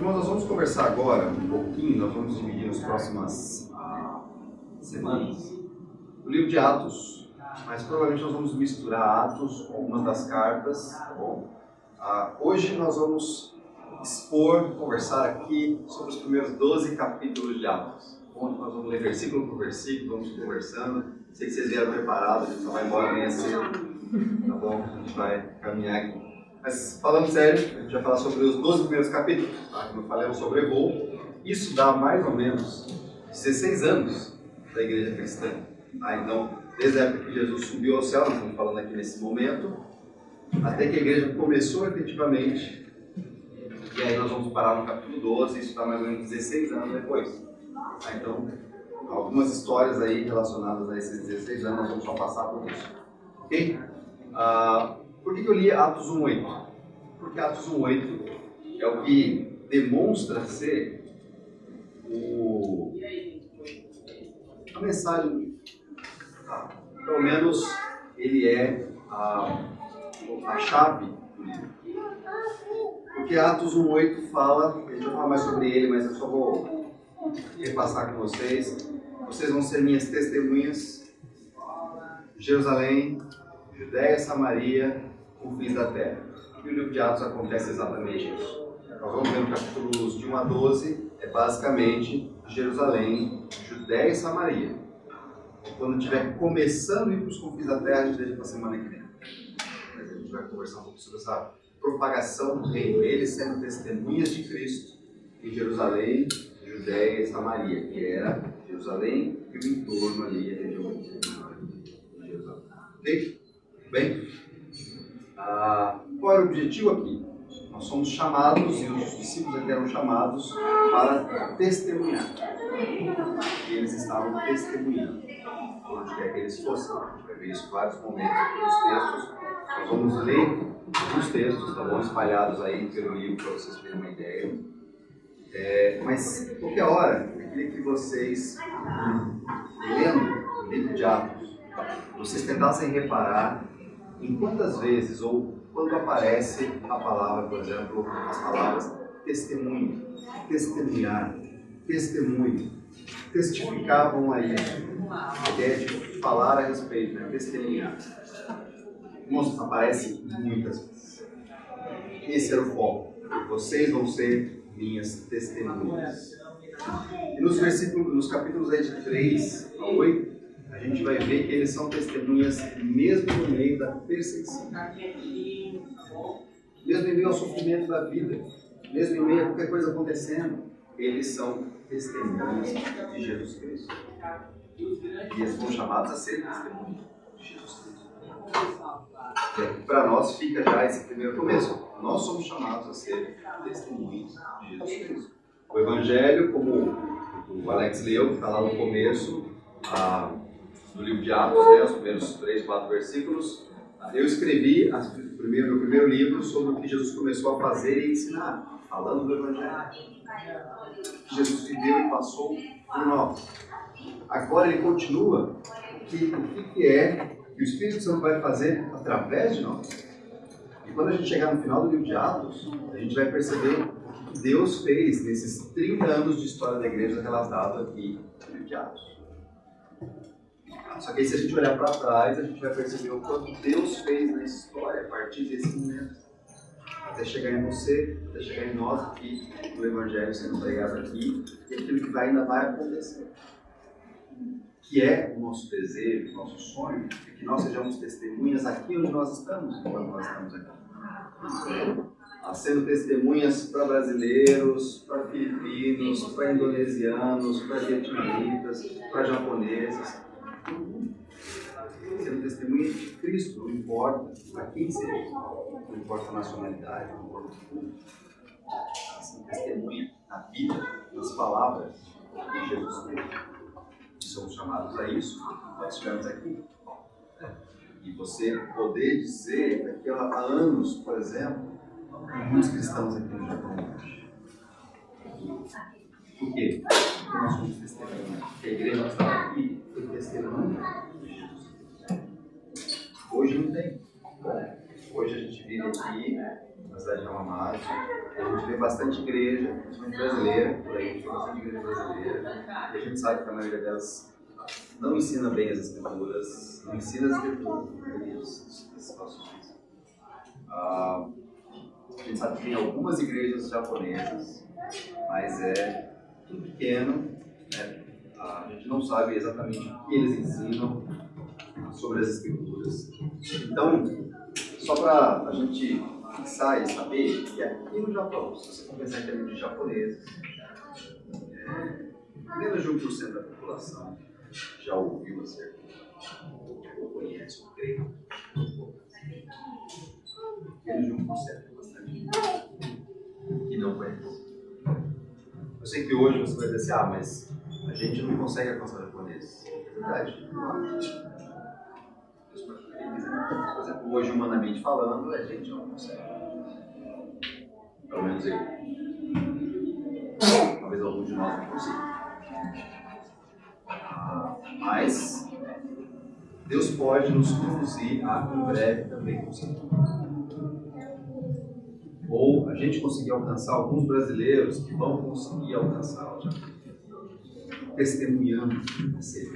Irmãos, nós vamos conversar agora um pouquinho, nós vamos dividir nas próximas semanas o livro de Atos, mas provavelmente nós vamos misturar Atos com algumas das cartas, tá bom? Hoje nós vamos conversar aqui sobre os primeiros 12 capítulos de Atos, onde nós vamos ler versículo por versículo, vamos conversando. Sei que vocês vieram preparados, a gente só vai embora amanhã cedo, tá bom? A gente vai caminhar aqui. Mas falando sério, a gente vai falar sobre os 12 primeiros capítulos, tá? Como eu falei, sobre Evol. Isso dá mais ou menos 16 anos da igreja cristã. Tá? Então, desde a época que Jesus subiu ao céu, nós estamos falando aqui nesse momento, até que a igreja começou efetivamente, e aí nós vamos parar no capítulo 12, isso dá mais ou menos 16 anos depois. Tá? Então, algumas histórias aí relacionadas a esses 16 anos, nós vamos só passar por isso. Ok? Por que eu li Atos 1:8? Porque Atos 1:8 é o que demonstra ser a mensagem, pelo menos ele é a chave do livro. Porque Atos 1:8 fala, a gente vai falar mais sobre ele, mas eu só vou repassar com vocês. Vocês vão ser minhas testemunhas, Jerusalém, Judéia, Samaria, confins da terra. E o livro de Atos acontece exatamente isso. Nós vamos ver no capítulos de 1 a 12, é basicamente Jerusalém, Judéia e Samaria. Quando estiver começando a ir para os confins da terra, a gente deixa para a semana que vem. Mas a gente vai conversar um pouco sobre essa propagação do reino, eles sendo testemunhas de Cristo em Jerusalém, Judéia e Samaria, que era Jerusalém e o entorno ali, a região de Jerusalém. Ok? Bem? Qual era o objetivo aqui? Nós somos chamados, e os discípulos aqui eram chamados para testemunhar. E eles estavam testemunhando, onde quer que eles fossem. A gente vai ver isso em vários momentos aqui nos textos. Nós vamos ler os textos, tá bom? Espalhados aí pelo livro, para vocês terem uma ideia. Mas, qualquer hora, eu queria que vocês, lendo o livro de Atos, vocês tentassem reparar em quantas vezes, ou quando aparece a palavra, por exemplo, as palavras testemunho, testemunhar, testemunho, testificavam a isso. A ideia de falar a respeito, né? Testemunhar. Aparece muitas vezes. Esse era o foco. Vocês vão ser minhas testemunhas. E nos capítulos aí de 3 a 8, a gente vai ver que eles são testemunhas mesmo no meio da perseguição. Mesmo em meio ao sofrimento da vida, mesmo em meio a qualquer coisa acontecendo, eles são testemunhas de Jesus Cristo. E eles foram chamados a ser testemunhas de Jesus Cristo. Para nós fica já esse primeiro começo. Nós somos chamados a ser testemunhas de Jesus Cristo. O Evangelho, como o Alex leu, que está lá no começo do livro de Atos, né, os primeiros 3, 4 versículos, eu escrevi meu primeiro livro sobre o que Jesus começou a fazer e ensinar, falando do Evangelho. Que Jesus viveu e passou por nós. Agora ele continua o que é que o Espírito Santo vai fazer através de nós. E quando a gente chegar no final do livro de Atos, a gente vai perceber o que Deus fez nesses 30 anos de história da igreja relatado aqui no livro de Atos. Só que aí, se a gente olhar para trás, a gente vai perceber o quanto Deus fez na história a partir desse momento. Até chegar em você, até chegar em nós aqui, no Evangelho sendo pregado aqui, e aquilo que ainda vai acontecer. Que é o nosso desejo, o nosso sonho, é que nós sejamos testemunhas aqui onde nós estamos, enquanto nós estamos aqui. Sendo testemunhas para brasileiros, para filipinos, para indonesianos, para vietnamitas, para japoneses. Sendo testemunha de Cristo, não importa a quem seja, não importa a nacionalidade, não importa o público. Sendo testemunha na vida, nas palavras de Jesus Cristo. E somos chamados a isso, nós estivemos aqui. E você poder dizer, daqui a anos, por exemplo, muitos cristãos aqui no Japão hoje. Por quê? Porque nós somos testemunhas. Porque a igreja que está aqui foi testemunha de Jesus. Hoje não tem. hoje a gente vive aqui, na cidade de Ramamate, a gente vê bastante igreja, principalmente brasileira, por aí a gente vê bastante igreja brasileira, e a gente sabe que a maioria delas não ensina bem as escrituras, não ensina as escrituras das situações. A gente sabe que tem algumas igrejas japonesas, mas é tudo pequeno, né? A gente não sabe exatamente o que eles ensinam sobre as escrituras. Então, só para a gente fixar e saber que aqui no Japão, se você for pensar em termos de japoneses, menos de 1% da população já ouviu acerca, ou conhece, ou crê. Menos de 1%, bastante, que não conhece. Eu sei que hoje você vai dizer assim, mas a gente não consegue alcançar o japonês. É verdade. Por exemplo, hoje, humanamente falando, a gente não consegue. Pelo menos eu. Talvez alguns de nós não consigam. Mas Deus pode nos conduzir a, em breve, também conseguir. Ou a gente conseguir alcançar alguns brasileiros que vão conseguir alcançar o Japão. Testemunhando a ser.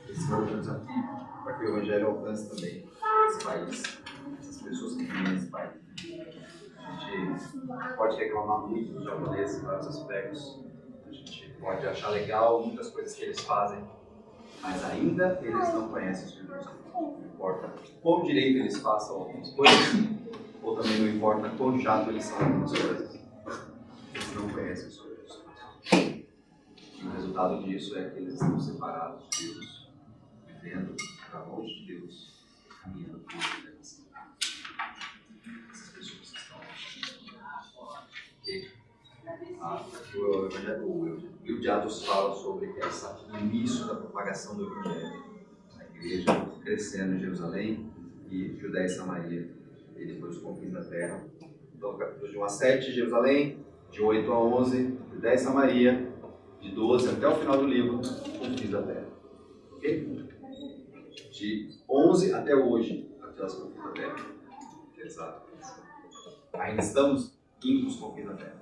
Esse é o desafio para que o Evangelho alcance também esse país, essas pessoas que vivem nesse país. A gente pode reclamar muito dos japoneses em vários aspectos, a gente pode achar legal muitas coisas que eles fazem, mas ainda eles não conhecem os livros. Não importa quão direito eles façam algumas coisas, ou também não importa quão chato eles são algumas coisas, eles não conhecem os livros. E o resultado disso é que eles estão separados de Deus, vivendo para longe de Deus, caminhando por Deus. Essas pessoas que estão o livro de Atos fala sobre o início da propagação do Evangelho. A igreja crescendo em Jerusalém e Judéia e Samaria, e depois os confins da terra. Então, capítulos de 1 a 7, Jerusalém, de 8 a 11, Judéia e Samaria, de 12 até o final do livro, confins da terra. Ok? De 11 até hoje, até os confins da terra. Exato. Ainda estamos indo para os confins da terra.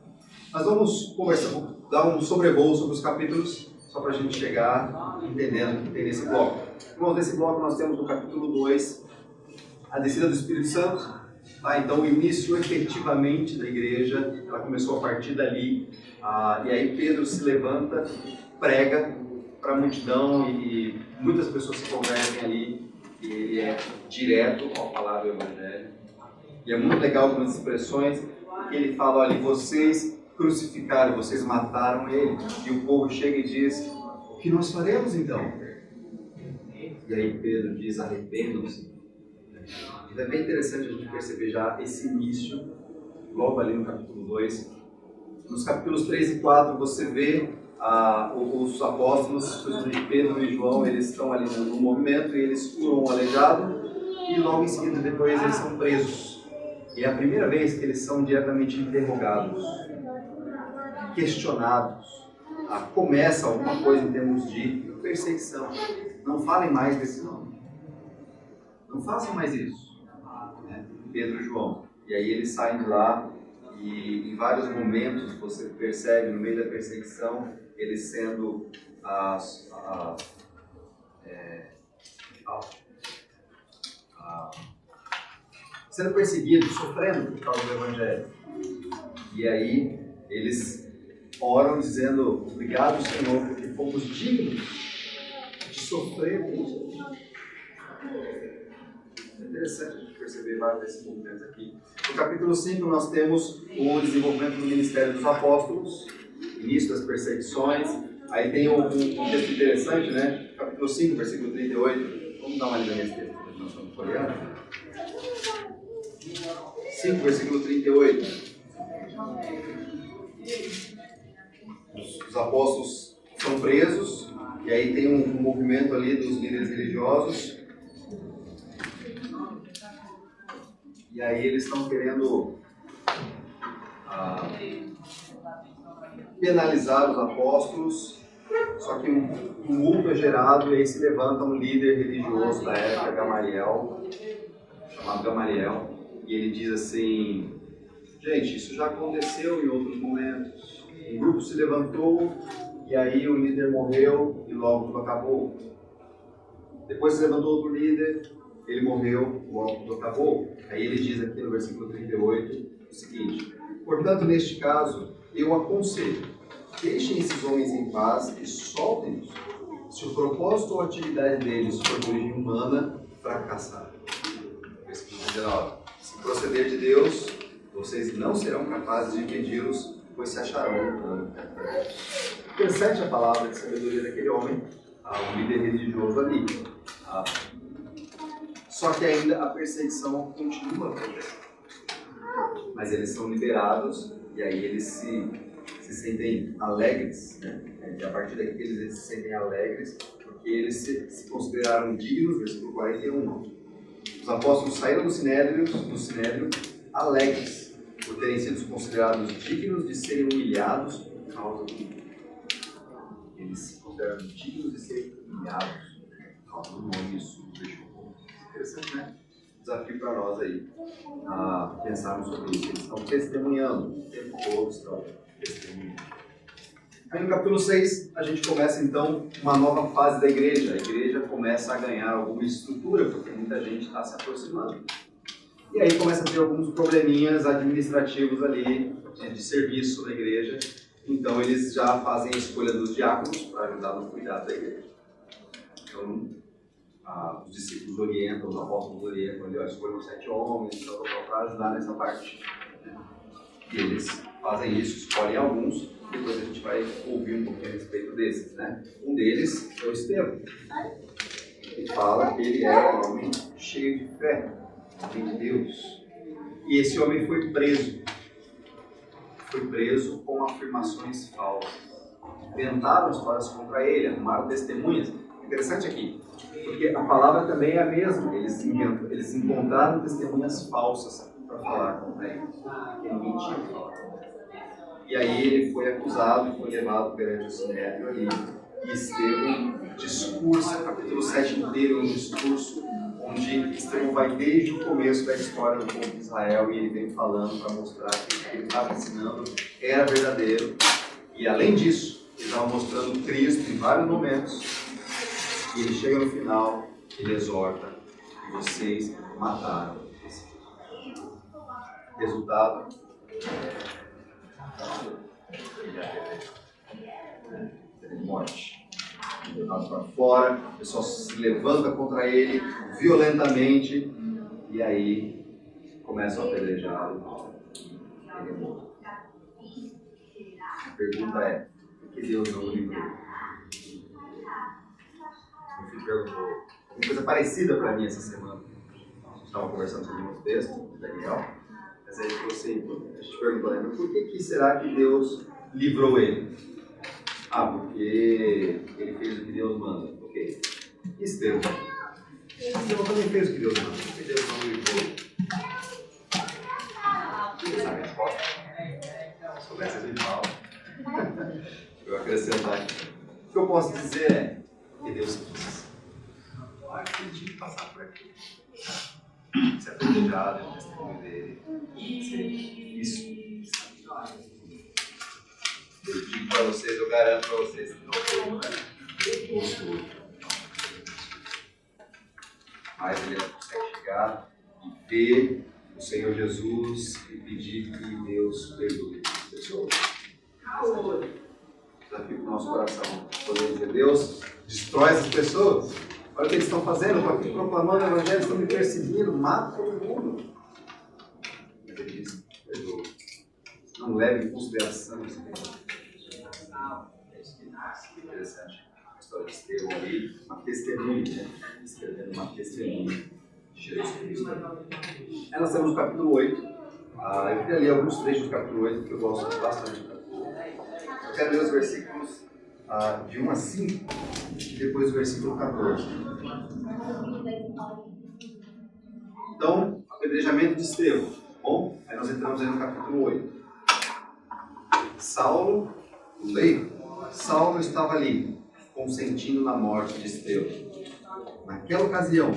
Nós vamos conversar, vamos dar um sobrevoo sobre os capítulos, só para a gente chegar entendendo o que tem nesse bloco. Irmãos, nesse bloco nós temos no capítulo 2 a descida do Espírito Santo. Tá? Então, o início efetivamente da igreja, ela começou a partir dali. E aí Pedro se levanta, prega para a multidão e muitas pessoas se convertem ali. E ele é direto ao falar do Evangelho. E é muito legal algumas expressões que ele fala, olha, vocês crucificaram, vocês mataram ele. E o povo chega e diz, o que nós faremos então? E aí Pedro diz, arrependam-se. E é bem interessante a gente perceber já esse início, logo ali no capítulo 2. Nos capítulos 3 e 4 você vê os apóstolos, principalmente Pedro e João, eles estão ali no movimento e eles curam um aleijado e logo em seguida depois eles são presos. E é a primeira vez que eles são diretamente interrogados, questionados. Começa alguma coisa em termos de perseguição. Não falem mais desse nome. Não façam mais isso. Pedro e João. E aí eles saem de lá e em vários momentos você percebe no meio da perseguição eles sendo sendo perseguidos, sofrendo por causa do Evangelho. E aí eles oram dizendo, obrigado Senhor, porque fomos dignos de sofrer com isso. É interessante a gente perceber vários desses movimentos aqui. No capítulo 5 nós temos o desenvolvimento do ministério dos apóstolos, início das perseguições. Aí tem um texto interessante, né? Capítulo 5, versículo 38. Vamos dar uma lida nesse texto, nós estamos folheando. 5, versículo 38. Os apóstolos são presos, e aí tem um movimento ali dos líderes religiosos. E aí eles estão querendo penalizar os apóstolos, só que um tumulto é gerado e aí se levanta um líder religioso da época, Gamaliel, chamado Gamaliel, e ele diz assim: gente, isso já aconteceu em outros momentos. Um grupo se levantou e aí o líder morreu e logo tudo acabou. Depois se levantou outro líder, ele morreu, logo tudo acabou. Aí ele diz aqui no versículo 38 o seguinte: portanto, neste caso, eu aconselho, deixem esses homens em paz e soltem-os, se o propósito ou atividade deles for de origem humana, fracassar. Versículo 19: se proceder de Deus, vocês não serão capazes de impedi-los, pois se acharão lutando. Interessante a palavra de sabedoria daquele homem, um líder religioso ali. Só que ainda a perseguição continua acontecendo. Mas eles são liberados e aí eles se sentem alegres, né? E a partir daqui eles se sentem alegres porque eles se consideraram dignos, versículo 41. Os apóstolos saíram do Sinédrio alegres por terem sido considerados dignos de serem humilhados por causa do nome. Eles se consideraram dignos de serem humilhados por causa do nome. Isso deixou interessante, né? Desafio para nós aí a pensarmos sobre isso. Eles estão testemunhando, o tempo todo estão testemunhando. Aí no capítulo 6, a gente começa então uma nova fase da igreja. A igreja começa a ganhar alguma estrutura, porque muita gente está se aproximando. E aí começa a ter alguns probleminhas administrativos ali, de serviço na igreja. Então eles já fazem a escolha dos diáconos para ajudar no cuidado da igreja. Então, os discípulos orientam, os apóstolos orientam, ali, escolhem 7 homens para ajudar nessa parte. E eles fazem isso, escolhem alguns, depois a gente vai ouvir um pouquinho a respeito desses, né? Um deles é o Estevão. Ele fala que ele era um homem cheio de fé, homem de Deus. E esse homem foi preso. Foi preso com afirmações falsas. Inventaram histórias contra ele, arrumaram testemunhas. Interessante aqui, porque a palavra também é a mesma. Eles encontraram testemunhas falsas para falar contra ele, porque ninguém tinha que falar. E aí ele foi acusado e foi levado perante o Sinédrio ali. E Estevão discursa, capítulo 7 inteiro, um discurso onde Estevão vai desde o começo da história do povo de Israel e ele vem falando para mostrar que o que ele estava ensinando era verdadeiro. E além disso, ele estava mostrando Cristo em vários momentos. E ele chega no final, ele exorta, que vocês mataram esse filho. Resultado, ele morte. Levado para fora, o pessoal se levanta contra ele violentamente e aí começam a apedrejá-lo. Ele é morto. A pergunta é: por que Deus não o livrou? Meu filho perguntou uma coisa parecida para mim essa semana. A gente estava conversando sobre um texto de Daniel, mas aí a gente perguntou, né, por que será que Deus livrou ele? Porque ele fez o que Deus manda. Ok. Estevão também fez o que Deus manda. Por que Deus não livrou? Você sabe a resposta? Se soubesse, a gente fala. Eu vou acrescentar aqui. O que eu posso dizer é que Deus quis. Ele tinha que passar por aqui. Ser apedrejado, é o testemunho dele. Ser difícil. Eu digo para vocês, eu garanto para vocês que não foi gostoso. Mas ele consegue chegar e ver o Senhor Jesus e pedir que Deus perdoe as pessoas. Desafio para o nosso coração. Poder dizer: Deus, destrói essas pessoas. Olha o que eles estão fazendo. Estou aqui proclamando o Evangelho, estão me perseguindo, mata todo mundo. Mas ele diz: perdoa. Não leve em consideração esse pecado. Interessante. A história de Estevão ali, uma testemunha, né? Escrevendo uma testemunha de Jesus Cristo. Aí nós temos o capítulo 8. Eu queria ler alguns trechos do capítulo 8 que eu gosto bastante. Eu quero ler os versículos de 1 a 5 e depois o versículo 14. Então, apedrejamento de Estevão. Bom, aí nós entramos aí no capítulo 8. Saulo estava ali, consentindo na morte de Estevão. Naquela ocasião,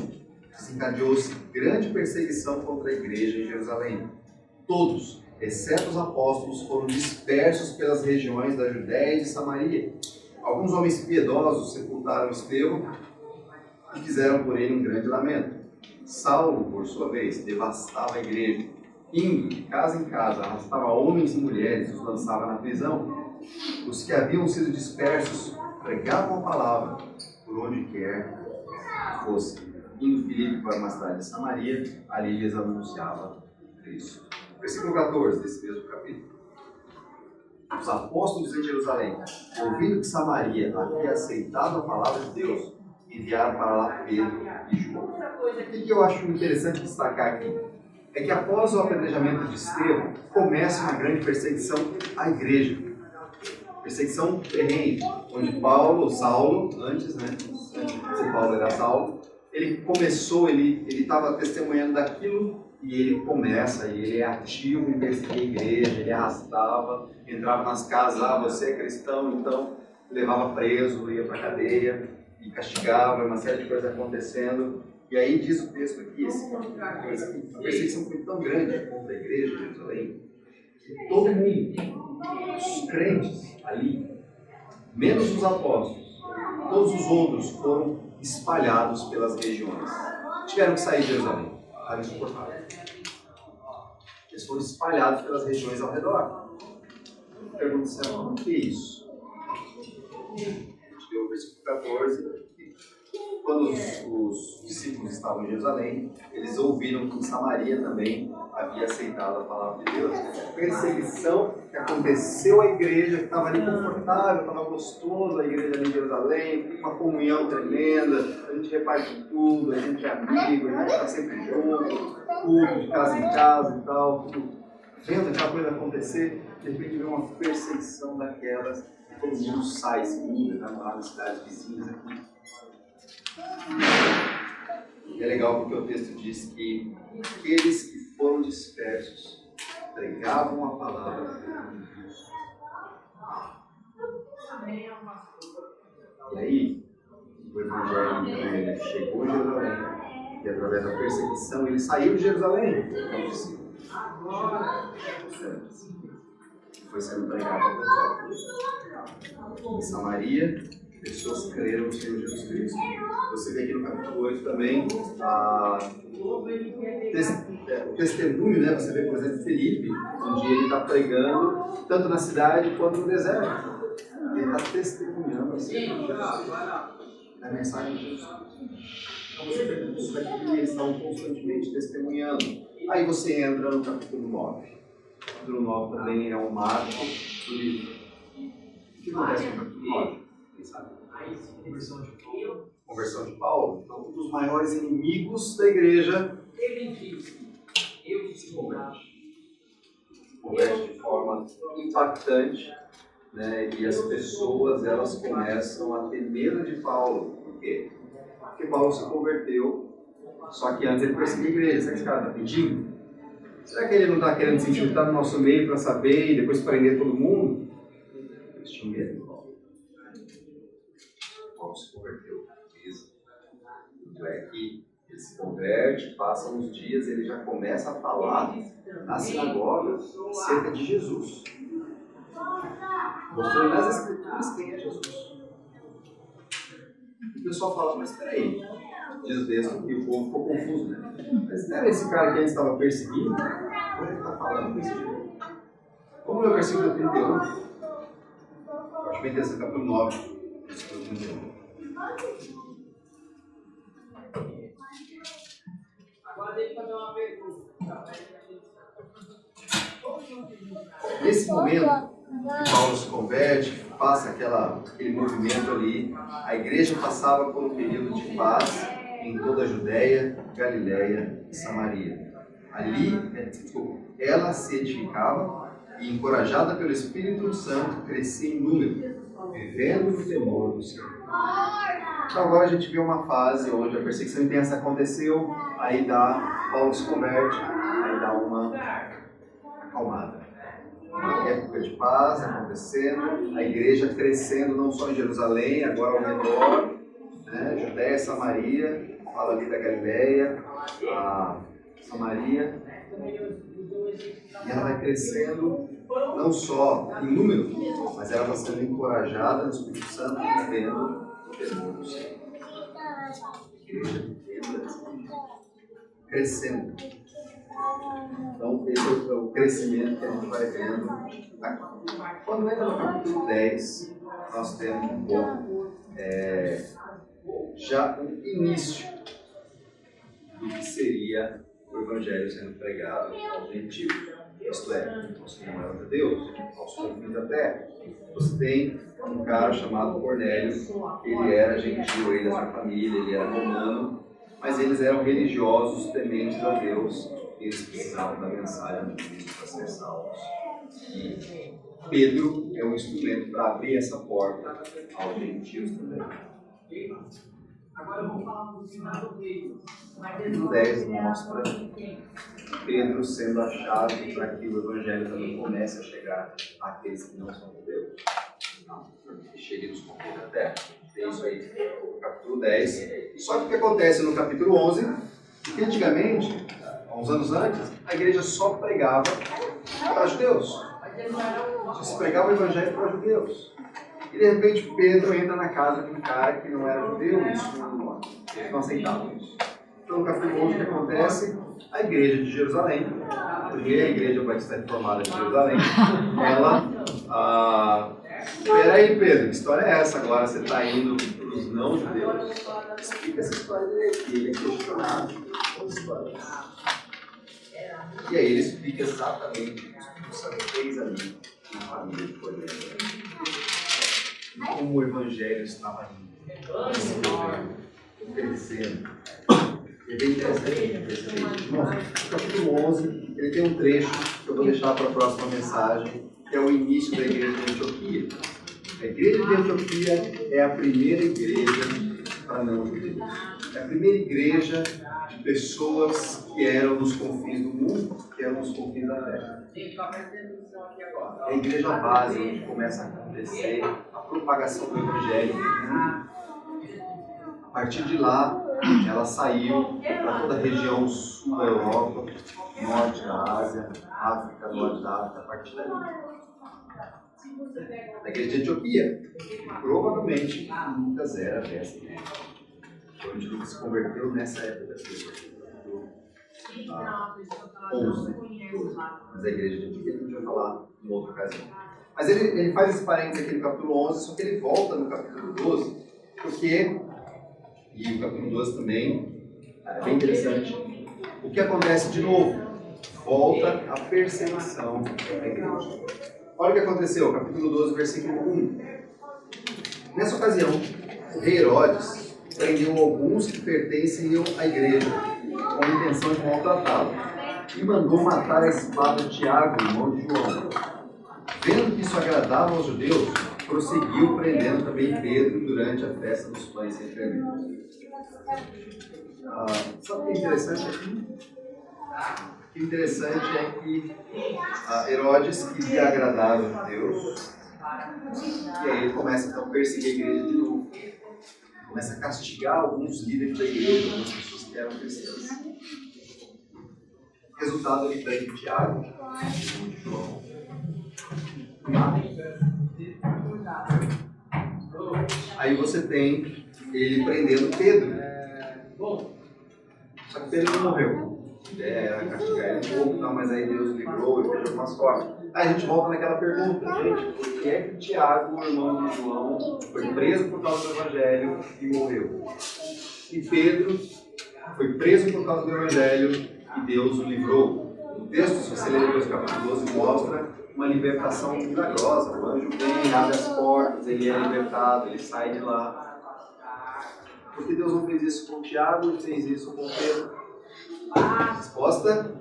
desencadeou-se grande perseguição contra a igreja em Jerusalém. Todos, exceto os apóstolos, foram dispersos pelas regiões da Judéia e de Samaria. Alguns homens piedosos sepultaram Estevão e fizeram por ele um grande lamento. Saulo, por sua vez, devastava a igreja, indo de casa em casa, arrastava homens e mulheres e os lançava na prisão. Os que haviam sido dispersos pregavam a palavra por onde quer que fosse. Indo Filipe para uma cidade de Samaria, ali lhes anunciava Cristo. Versículo 14 desse mesmo capítulo. Os apóstolos em Jerusalém, ouvindo que Samaria havia aceitado a palavra de Deus, enviaram para lá Pedro e João. O que eu acho interessante destacar aqui é que após o apedrejamento de Estevão, começa uma grande perseguição à igreja. Perseguição terrena, onde Saulo, antes de Paulo era Saulo, ele estava testemunhando daquilo e ele começa, e ele é ativo em perseguir a igreja, ele arrastava, entrava nas casas, você é cristão, então levava preso, ia para a cadeia e castigava, uma série de coisas acontecendo. E aí diz o texto aqui, a perseguição foi tão grande contra a igreja de Jerusalém, que todo mundo, os crentes ali, menos os apóstolos, todos os outros foram espalhados pelas regiões. Tiveram que sair de Jerusalém, para insuportável. Eles foram espalhados pelas regiões ao redor. Pergunta por que isso? A gente leu o versículo 14. Quando os discípulos estavam em Jerusalém, eles ouviram que em Samaria também havia aceitado a palavra de Deus. A perseguição que aconteceu à igreja, que estava ali confortável, estava gostoso, a igreja ali em Jerusalém, uma comunhão tremenda, a gente reparte tudo, a gente é amigo, a gente está sempre junto, tudo, de casa em casa e tal, tudo. Vendo aquela coisa acontecer, de repente vem uma perseguição daquelas, e todo mundo sai, se muda, vai morar nas cidades vizinhas aqui. E é legal porque o texto diz que aqueles que foram dispersos pregavam a palavra de Deus. E aí, o Evangelho chegou em Jerusalém e através da perseguição ele saiu de Jerusalém. Foi sendo pregado em Samaria. Pessoas creram no Senhor Jesus Cristo. Você vê aqui no capítulo 8 também o testemunho, né? Você vê, por exemplo, Filipe, onde ele está pregando tanto na cidade quanto no deserto. Ele está testemunhando a mensagem de Jesus. Então você vê isso aqui, eles estão constantemente testemunhando. Aí você entra no capítulo 9. O capítulo 9 também é um marco do livro. O que acontece no capítulo 9? Sabe? Conversão de Paulo. Então, um dos maiores inimigos da igreja se converte de forma impactante, né? E as pessoas elas começam a ter medo de Paulo. Por quê? Porque Paulo se converteu, só que antes ele perseguia a igreja. Será que esse cara está pedindo? Será que ele não está querendo se infiltrar no nosso meio para saber e depois prender todo mundo? Eles tinham medo. Paulo se converteu, beleza? Tanto é que ele se converte, passam uns dias, ele já começa a falar na sinagoga acerca de Jesus, mostrando nas escrituras quem é Jesus. E o pessoal fala, mas peraí, diz o texto que o povo ficou confuso, né? Mas não era esse cara que ele estava perseguindo? Como ele está falando desse jeito? Vamos ler o versículo 31. Eu acho bem interessante, capítulo 9. Agora deixa eu fazer uma pergunta. Nesse momento que Paulo se converte, passa aquele movimento ali, a igreja passava por um período de paz em toda a Judéia, Galiléia e Samaria. Ali, ela se edificava e, encorajada pelo Espírito Santo, crescia em número, vivendo no temor do Senhor. Então agora a gente vê uma fase onde a perseguição intensa aconteceu, aí Paulo se converte, aí dá uma acalmada. Uma época de paz acontecendo, a igreja crescendo não só em Jerusalém, agora ao redor, né, Judéia, Samaria, fala ali da Galileia, a Samaria, e ela vai crescendo não só em número, mas ela vai sendo encorajada no Espírito Santo, vivendo o temor do Senhor. Crescendo. Então, esse é o crescimento que a gente vai vendo aqui. Quando entra no capítulo 10, nós temos um pouco já o início do que seria o Evangelho sendo pregado aos gentios, isto é, aos que não eram judeus, aos confins da terra. Você tem um cara chamado Cornélio, ele era gentil, ele era da família, ele era romano, mas eles eram religiosos, tementes a Deus, e eles precisavam da mensagem de Cristo para ser salvos. E Pedro é um instrumento para abrir essa porta aos gentios também. Agora vamos falar um pouquinho do Pedro. O capítulo 10 mostra Pedro sendo a chave para que o Evangelho também comece a chegar àqueles que não são judeus. Que cheguem nos confins da terra. É isso aí, no capítulo 10. Só que o que acontece no capítulo 11, que antigamente, há uns anos antes, a igreja só pregava para judeus. Só se pregava o Evangelho para judeus. E de repente Pedro entra na casa de um cara que não era judeu, isso não aceitava isso. Então no capítulo 11 o que acontece? A igreja de Jerusalém, a primeira igreja batista reformada de Jerusalém, ela... Espera aí, Pedro, que história é essa? Agora você está indo para os não-judeus? Explica essa história dele, que ele é questionado. E aí ele explica exatamente o que o Espírito Santo fez ali na família de Cornélio. E como o Evangelho estava indo, crescendo. É bem interessante perceber. No capítulo 11, ele tem um trecho que eu vou deixar para a próxima mensagem, que é o início da igreja de Antioquia. A igreja de Antioquia é a primeira igreja para não-judeus. É a primeira igreja de pessoas que eram nos confins do mundo, que eram nos confins da terra. É a igreja base onde começa a acontecer a propagação do Evangelho. A partir de lá, ela saiu para toda a região sul da Europa, norte da Ásia, África, norte da África, a partir dali. A igreja de Antioquia, provavelmente Lucas era dessa igreja. Onde Lucas se converteu nessa época da igreja. 11, 12. Mas a igreja de Antioquia a gente vai falar em outra ocasião. Mas ele faz esse parênteses aqui no capítulo 11, só que ele volta no capítulo 12, porque, e o capítulo 12 também é bem interessante, o que acontece de novo? Volta a perseguição da igreja. Olha o que aconteceu, capítulo 12, versículo 1. Nessa ocasião, o rei Herodes prendeu alguns que pertenciam à igreja, com a intenção de maltratá-lo, e mandou matar a espada Tiago, irmão de João. Vendo que isso agradava aos judeus, prosseguiu prendendo também Pedro durante a festa dos pães sem fermento. Sabe o que é interessante aqui? O que é interessante é que Herodes queria agradar aos judeus, e aí ele começa então a perseguir a igreja de novo. Começa a castigar alguns líderes da igreja, algumas pessoas que eram cristãs. Resultado, ele prende Tiago, irmão de João. Aí você tem ele prendendo Pedro. Só que Pedro não morreu. Era castigar ele um pouco, mas aí Deus livrou e fez algumas coisas. Aí a gente volta naquela pergunta, gente, por que é que Tiago, o irmão de João, foi preso por causa do Evangelho e morreu? E Pedro foi preso por causa do Evangelho e Deus o livrou. O texto, se você ler depois do capítulo 12, mostra uma libertação milagrosa. O anjo vem, abre as portas, ele é libertado, ele sai de lá. Por que Deus não fez isso com Tiago e fez isso com Pedro? Resposta?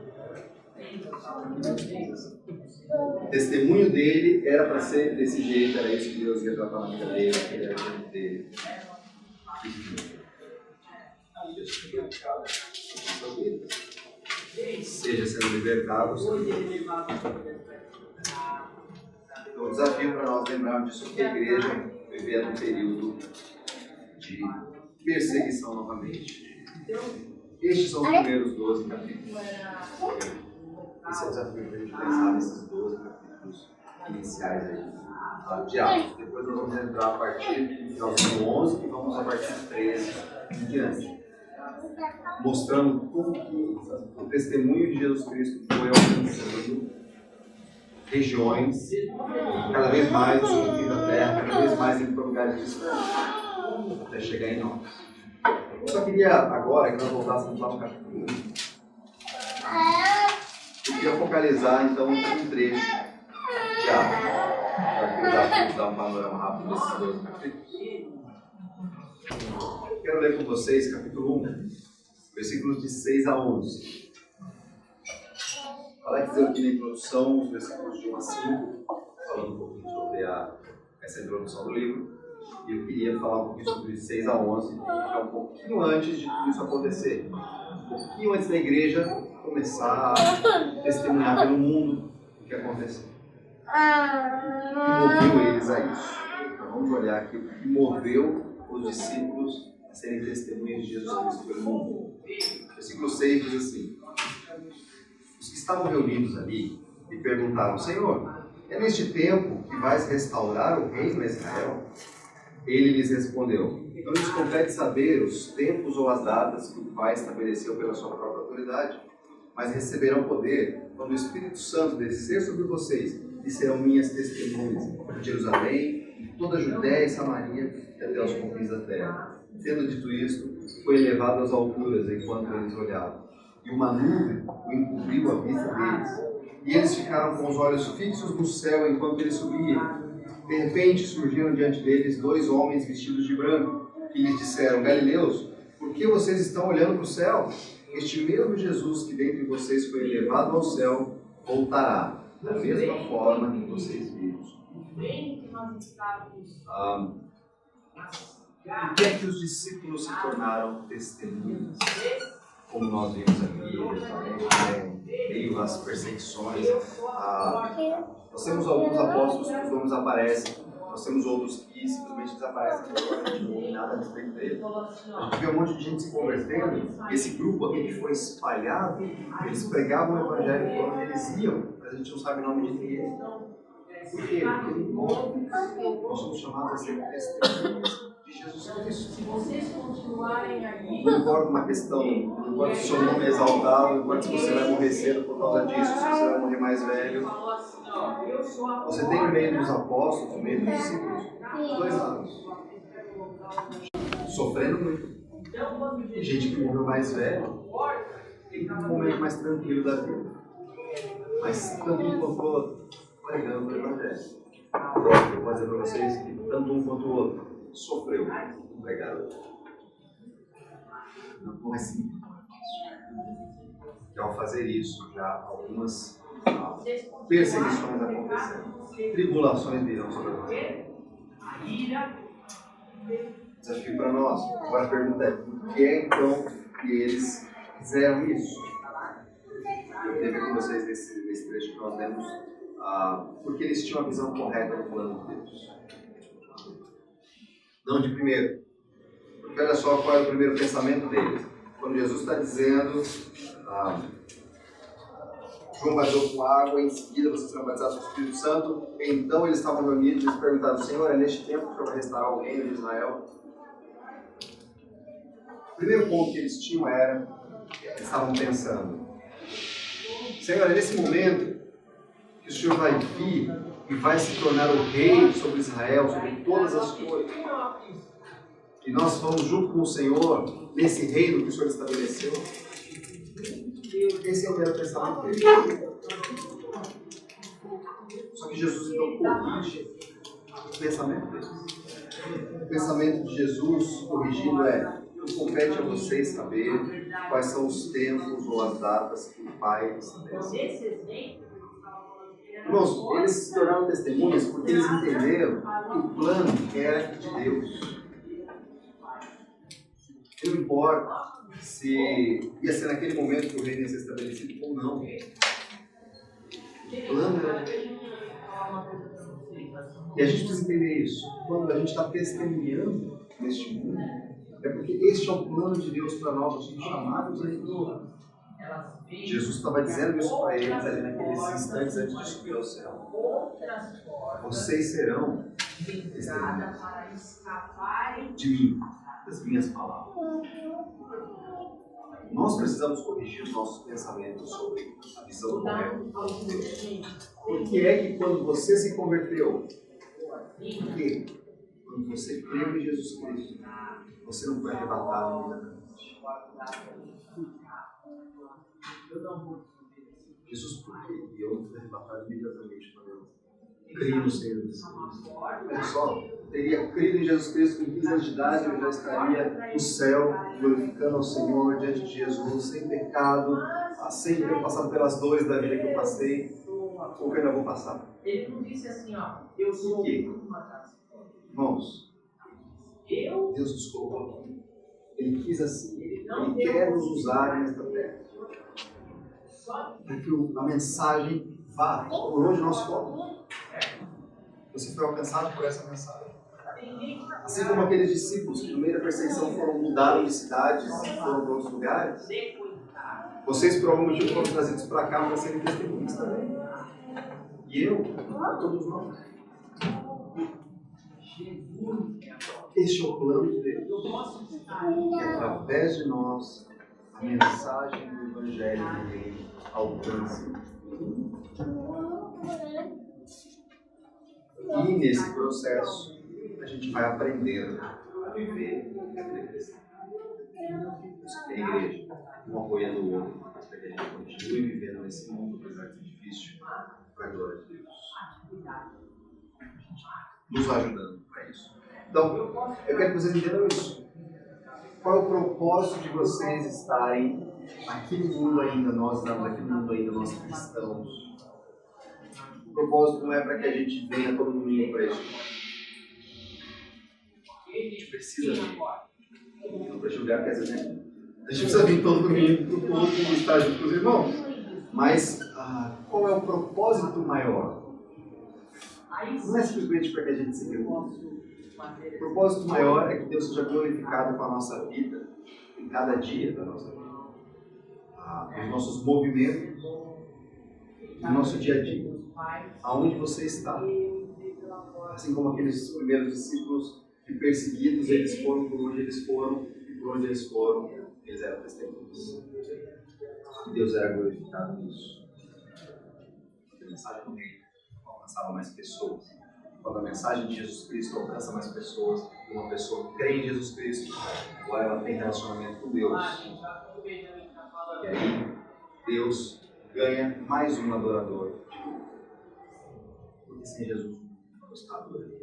O testemunho dele era para ser desse jeito, era isso que Deus ia tratar na vida dele, aquele era o tempo dele. Seja sendo libertado, então, o desafio para nós lembrarmos disso é que a igreja vivia num período de perseguição novamente. Estes são os primeiros 12 capítulos. Esse é o desafio para a gente pensar nesses 12 capítulos iniciais aí, de Atos. Depois nós vamos entrar a partir do finalzinho 11 e vamos a partir do 13 em diante. Mostrando como que o testemunho de Jesus Cristo foi alcançando regiões, cada vez mais no fim da terra, cada vez mais em lugares distantes, até chegar em nós. Eu só queria agora que nós voltássemos lá no capítulo 1. Eu queria focalizar então um trecho de Atos, para dar um panorama rápido desses 12 capítulos. Quero ler com vocês capítulo 1, versículos de 6 a 11. Alex deu aqui na introdução os versículos de 1 a 5, falando um pouquinho sobre essa introdução do livro. E eu queria falar um pouquinho sobre 6 a 11, que é um pouquinho antes de tudo isso acontecer. Um pouquinho antes da igreja começar a testemunhar pelo mundo o que aconteceu. O que moveu eles a isso? Então vamos olhar aqui o que moveu os discípulos a serem testemunhas de Jesus Cristo pelo mundo. Versículo 6 diz assim: os que estavam reunidos ali lhe perguntaram: Senhor, é neste tempo que vais restaurar o reino a Israel? Ele lhes respondeu: não lhes compete saber os tempos ou as datas que o Pai estabeleceu pela sua própria autoridade, mas receberão poder quando o Espírito Santo descer sobre vocês e serão minhas testemunhas em Jerusalém, em toda a Judéia e Samaria e até os confins da terra. Tendo dito isto, foi elevado às alturas enquanto eles olhavam, e uma nuvem o encobriu à vista deles. E eles ficaram com os olhos fixos no céu enquanto ele subia. De repente surgiram diante deles 2 homens vestidos de branco, que lhes disseram: Galileus, por que vocês estão olhando para o céu? Este mesmo Jesus que dentre vocês foi elevado ao céu, voltará, da mesma forma que vocês viram. Por que é que os discípulos se tornaram testemunhas? Como nós vimos aqui, meio às perseguições. Nós temos alguns apóstolos que os nomes aparecem, nós temos outros que simplesmente desaparecem, a gente não ouve nada a respeito dele. A gente vê um monte de gente se convertendo, esse grupo aqui que foi espalhado, eles pregavam o evangelho por onde eles iam, mas a gente não sabe o nome de ninguém. Por quê? Porque nós somos chamados a ser testemunhas de Jesus Cristo. Se vocês continuarem aí, não importa uma questão, não importa se o seu nome é exaltado, não importa se você vai morrer cedo por causa disso, se você vai morrer mais velho. Você tem no meio dos apóstolos, no meio dos discípulos, 2 lados. Sofrendo muito. E gente que morreu mais velho e um momento mais tranquilo da vida. Mas tanto um quanto o outro, pregando o evangelho. Eu vou dizer para vocês que tanto um quanto o outro sofreu pregado. Não é simples. E ao fazer isso, já algumas perseguições aconteceram. Tribulações virão sobre nós. Desafio para nós. Agora a pergunta é: por que então que eles fizeram isso? Eu teve com vocês nesse trecho que nós lemos, porque eles tinham a visão correta do plano de Deus. Não de primeiro. Porque olha só qual é o primeiro pensamento deles. Quando Jesus está dizendo: João batizou com água, em seguida vocês serão batizados com o Espírito Santo. Então eles estavam reunidos e eles perguntaram: Senhor, é neste tempo que o Senhor vai restaurar o reino de Israel? O primeiro ponto que eles tinham era: eles estavam pensando: Senhor, é nesse momento que o Senhor vai vir e vai se tornar o rei sobre Israel, sobre todas as coisas. E nós vamos junto com o Senhor nesse reino que o Senhor estabeleceu. Esse é o primeiro pensamento dele. Só que Jesus então corrige o pensamento deles. O pensamento de Jesus corrigindo é: não compete a vocês saber quais são os tempos ou as datas que o Pai estabeleceu. Irmãos, eles se tornaram testemunhas porque eles entenderam que o plano era de Deus. Não importa se ia ser naquele momento que o reino ia ser estabelecido ou não. O plano era de Deus. E a gente precisa entender isso. Quando a gente está testemunhando neste mundo, É porque este é o plano de Deus para nós, nós somos chamados a isso. Jesus estava dizendo isso para eles ali naqueles instantes antes de subir ao céu. Vocês serão testemunhas de mim, das minhas palavras. Nós precisamos corrigir os nossos pensamentos sobre a visão correta de Deus. Por que é que quando você se converteu, porque quando você creu em Jesus Cristo, você não foi arrebatado imediatamente? Jesus, por quê? E eu não fui arrebatado imediatamente quando eu criei no Senhor Jesus Cristo. Olha só, eu teria crido em Jesus Cristo com 15 anos de idade, eu já estaria no céu, glorificando ao Senhor diante de Jesus, sem pecado, sem ter passado pelas dores da vida que eu passei, ou que eu ainda vou passar. Ele não disse assim, ó, eu sou uma casa. Irmãos, Deus nos colocou aqui. Ele quis assim. Ele quer nos usar nesta terra. Para que a mensagem vá por onde nós formos. Você foi alcançado por essa mensagem. Assim como aqueles discípulos que no meio da perseguição mudaram de cidades e foram para outros lugares. Vocês por algum motivo foram trazidos para cá para serem testemunhas também. E eu, todos nós. Este é o plano de Deus. Que através de nós a mensagem do Evangelho dele alcance. E nesse processo a gente vai aprendendo a viver a vida cristã. Isso é a igreja, um apoiando o outro, para que a gente continue vivendo nesse mundo, apesar de ser difícil, para a glória de Deus. Nos ajudando para isso. Então, eu quero que vocês entendam isso. Qual é o propósito de vocês estarem aqui no mundo ainda? Nós estamos aqui no mundo ainda, nós cristãos. O propósito não é para que a gente venha todo domingo para isso. A gente precisa vir. Não para julgar, porque às vezes a gente precisa vir todo domingo para o culto e estar junto com os irmãos. Mas qual é o propósito maior? Não é simplesmente para que a gente se reúna. O propósito maior é que Deus seja glorificado com a nossa vida, em cada dia da nossa vida. Nos nossos movimentos, no nosso dia a dia. Aonde você está. Assim como aqueles primeiros discípulos que perseguidos, eles foram por onde eles foram, e por onde eles foram, eles eram testemunhas. E Deus era glorificado nisso. A mensagem do reino alcançava mais pessoas. Quando a mensagem de Jesus Cristo alcança mais pessoas, uma pessoa crê em Jesus Cristo, agora ela tem relacionamento com Deus. E aí, Deus ganha mais um adorador. Porque sem Jesus não está adorando.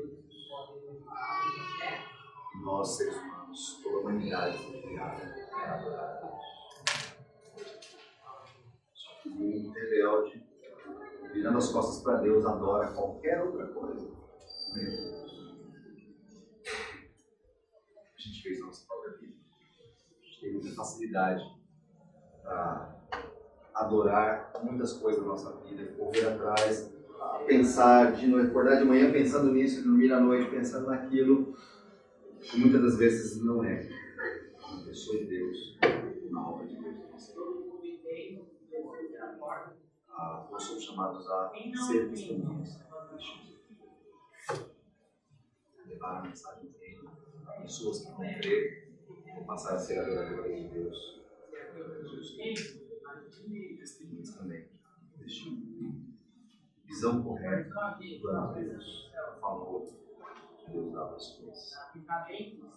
E nós, seres humanos, toda a humanidade foi criada para adorar a Deus. Só que o mundo rebelde, virando as costas para Deus, adora qualquer outra coisa. A gente fez nossa própria vida. A gente tem muita facilidade para adorar muitas coisas da nossa vida, correr atrás, pensar, acordar de manhã pensando nisso, dormir à noite pensando naquilo, que muitas das vezes não é uma pessoa de Deus, uma obra de Deus. Nós somos chamados a ser testemunhas. Levar a mensagem do reino a pessoas que vão crer, vão passar a ser adoradores de Deus. Jesus testemunhas também. Visão correta do plano de Deus. O valor que Deus dá para as coisas.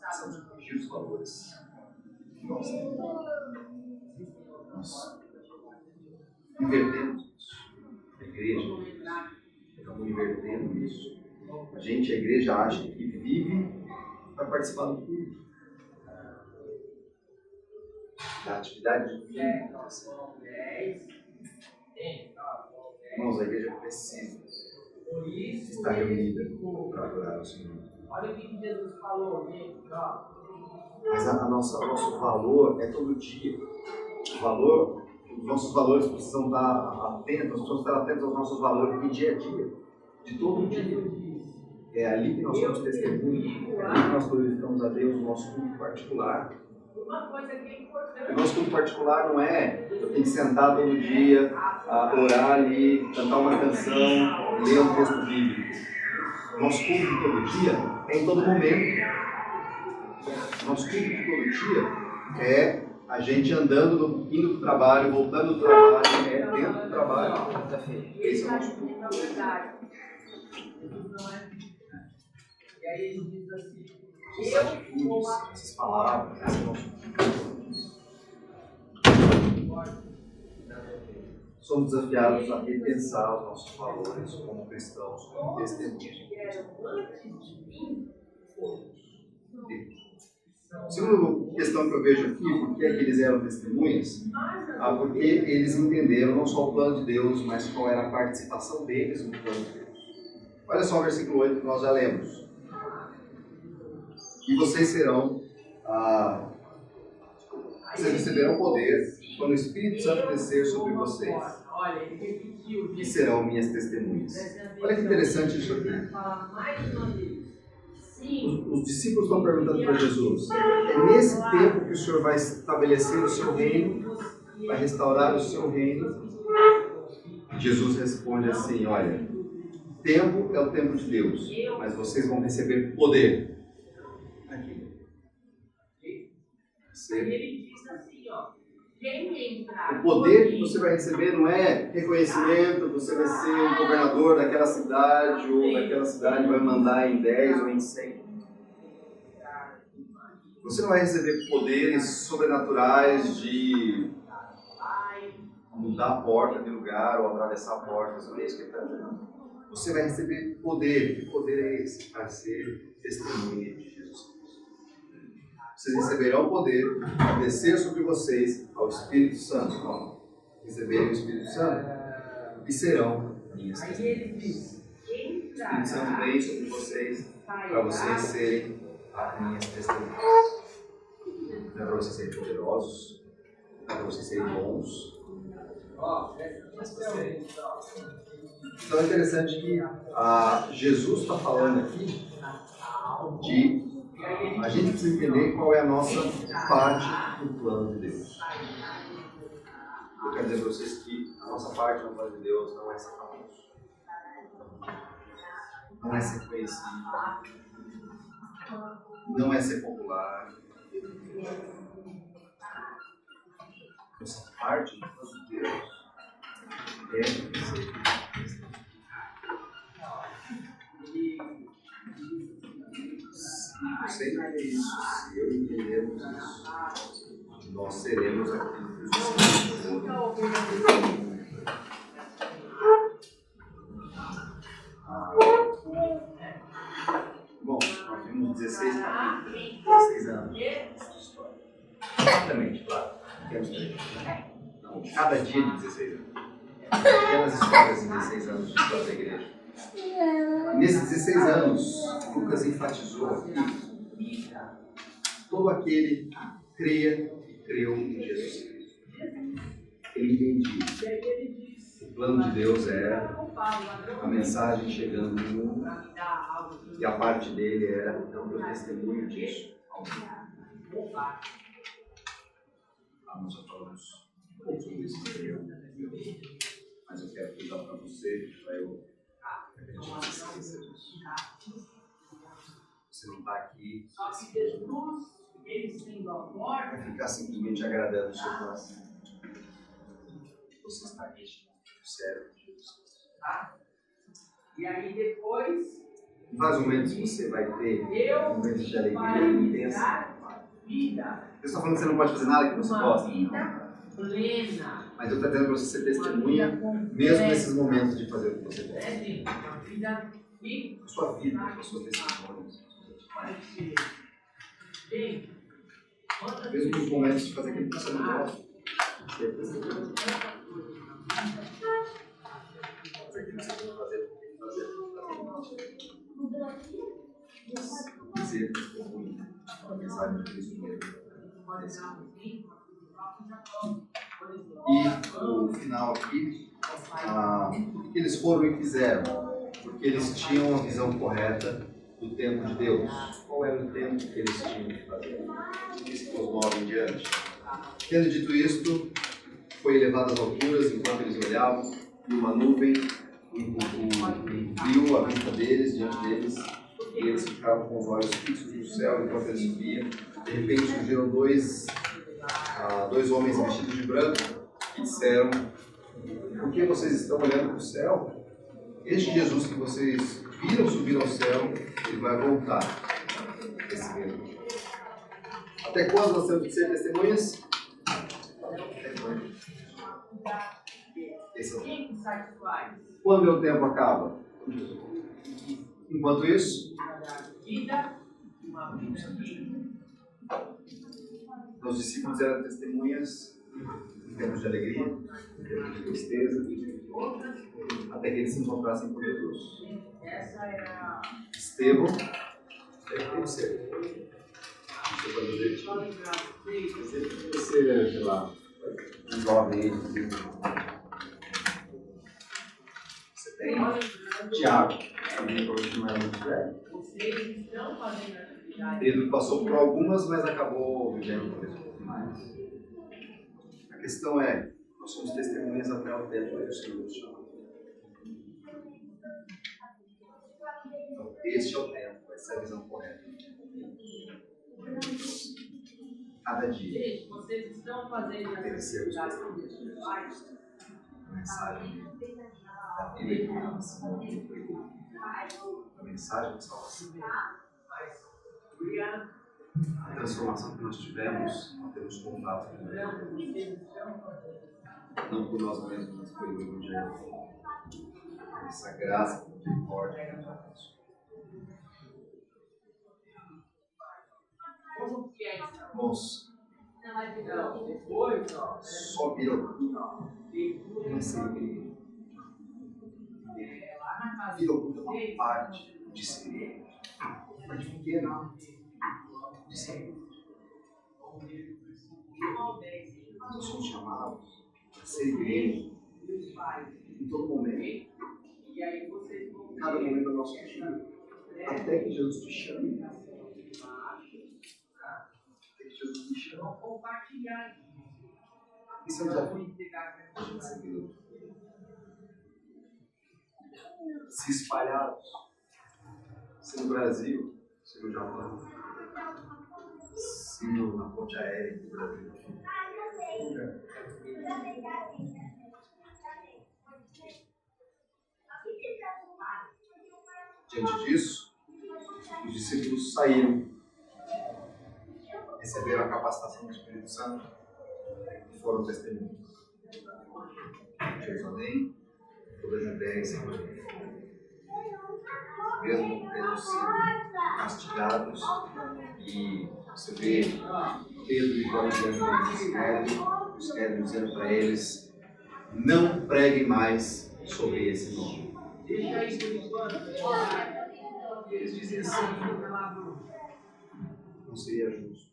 Precisamos corrigir os valores que nós temos. Nós invertemos isso. A igreja acabou invertendo isso. A igreja acha que vive para participar do culto. Da atividade divina. Irmãos, a igreja precisa estar reunida para adorar o Senhor. Olha o que Jesus falou, gente. Mas o nosso valor é todo dia. Os nossos valores precisam estar atentos, nós precisamos estar atentos aos nossos valores de dia a dia, de todo dia. É ali que nós somos testemunhas, é ali que nós glorificamos a Deus no nosso culto particular. O nosso culto particular não é eu tenho que sentar todo dia, orar ali, cantar uma canção, ler um texto bíblico. O nosso culto de todo dia é em todo momento. O nosso culto de todo dia é a gente andando, indo para o trabalho, voltando do trabalho, dentro do trabalho. Esse é o nosso culto. E aí ele diz assim, Essas palavras, esse é o nosso culto. Somos desafiados a repensar os nossos valores como cristãos, como testemunhas. Segunda questão que eu vejo aqui, por que eles eram testemunhas? Porque eles entenderam não só o plano de Deus, mas qual era a participação deles no plano de Deus. Olha só o versículo 8 que nós já lemos. E vocês serão, vocês receberão poder quando o Espírito Santo descer sobre vocês. E serão minhas testemunhas. Olha que interessante isso aqui. Os discípulos estão perguntando para Jesus: é nesse tempo que o Senhor vai estabelecer o seu reino, vai restaurar o seu reino? Jesus responde assim: olha, tempo é o tempo de Deus, mas vocês vão receber poder. Aqui. Ele diz assim, ó. O poder que você vai receber não é reconhecimento, você vai ser o governador daquela cidade, ou daquela cidade vai mandar em 10 ou em 100. Você não vai receber poderes sobrenaturais de mudar a porta de lugar ou atravessar portas, não é isso que ele está dizendo. Você vai receber poder. Que poder é esse? Para ser testemunha de Jesus Cristo. Vocês receberão o poder para descer sobre vocês ao Espírito Santo. Como? Receberem o Espírito Santo e serão minhas testemunhas. O Espírito Santo vem sobre vocês para vocês serem as minhas testemunhas. Não é para vocês serem poderosos, não é para vocês serem bons. Então é interessante que Jesus está falando aqui de a gente precisa entender qual é a nossa parte no plano de Deus. Eu quero dizer para vocês que a nossa parte no plano de Deus não é ser famoso, não é ser conhecido, não é ser popular. Nossa parte no plano de Deus é ser você entender isso, se eu entendermos isso, nós seremos aquilo que Jesus falou. Bom, nós vimos 16 capítulos, 16 anos de história. Exatamente, claro. Não, cada dia de 16 anos. Pequenas histórias de 16 anos de história da igreja. Nesses 16 anos, Lucas enfatizou aqui todo aquele que creia e creu em Jesus Cristo. Ele entendia. O plano de Deus era a mensagem chegando no mundo e a parte dele era dar o testemunho disso ao mundo. Nós já falamos um pouco sobre isso, mas eu quero cuidar para você, para eu você não está aqui para ficar simplesmente agradando o seu coração. Você está aqui, sério, Jesus. E aí depois, em vários momentos você vai ter momentos de alegria intensa. Deus está falando que você não pode fazer nada que você gosta. Plena. Mas eu estou dizendo para você ser testemunha, mesmo nesses momentos de fazer o que você gosta. A sua vida, as suas testemunhas. Mesmo nos momentos de fazer aquilo que você não gosta. Ser testemunha. Fazer aquilo que você tem que fazer, Ser testemunha. A mensagem de Cristo mesmo. E o final aqui, o que eles foram e fizeram? porque eles tinham a visão correta do tempo de Deus. Qual era o tempo que eles tinham que fazer? Versículos 9 em diante. Tendo dito isto, foi elevado às alturas enquanto eles olhavam, e uma nuvem encobriu a vista deles, diante deles, e eles ficavam com os olhos fixos no céu enquanto eles subiam. De repente surgiram dois homens vestidos de branco que disseram: por que vocês estão olhando para o céu? Este Jesus que vocês viram subir ao céu, ele vai voltar. Esse mesmo. Até quando nós temos que ser testemunhas? Até quando? Esse é o tempo. Quando o tempo acaba? Enquanto isso, os discípulos eram testemunhas em tempos de alegria, em tempos de tristeza, até que eles se encontrassem com Jesus. Estevão deve ser. Você, sei lá, um jovem aí. Você tem Tiago, também não era muito velho. Pedro passou por algumas, mas acabou vivendo talvez um pouco mais. A questão é, nós somos testemunhas até o tempo que o Senhor nos chama. Então, este é o tempo, essa é a visão correta. Cada dia, vocês estão fazendo obedecer os testemunhos. A mensagem da vida que nós a mensagem de salvação. A transformação que nós tivemos, nós temos contato com Deus. Não por nós mesmos, mas pelo Evangelho. Essa graça, misericórdia que nós como que é isso? Moço, só vira uma segredo. Vira uma parte de segredo. Parte pequena de segredo. Nós somos chamados a ser igreja em todo momento. Em cada momento da nossa vida. Até que Jesus te chame. Jesus me chama. Isso é um desafio. Se espalhados, se no Brasil, se no Japão, se na ponte aérea do Brasil. Diante disso, os discípulos saíram, receberam a capacitação do Espírito Santo e foram testemunhas. Jerusalém, toda a Judéia e Samaria. Mesmo tendo sido castigados, e você vê Pedro e João diante do Sinédrio dizendo para eles: não preguem mais sobre esse nome. E eles dizem assim: não seria justo.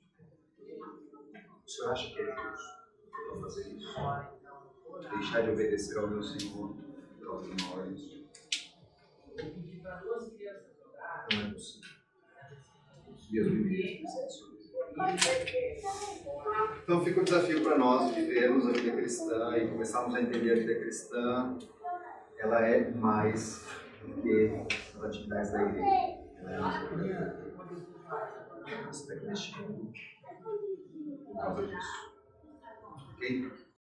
O senhor acha que é justo eu fazer isso? Deixar de obedecer ao meu Senhor pelas minhas ordens? Não é possível. Deus me livre. Então fica o desafio para nós vivermos a vida cristã e começarmos a entender a vida cristã. Ela é mais do que as atividades da igreja. Ela é mais do que você está aqui neste mundo por causa disso. Ok?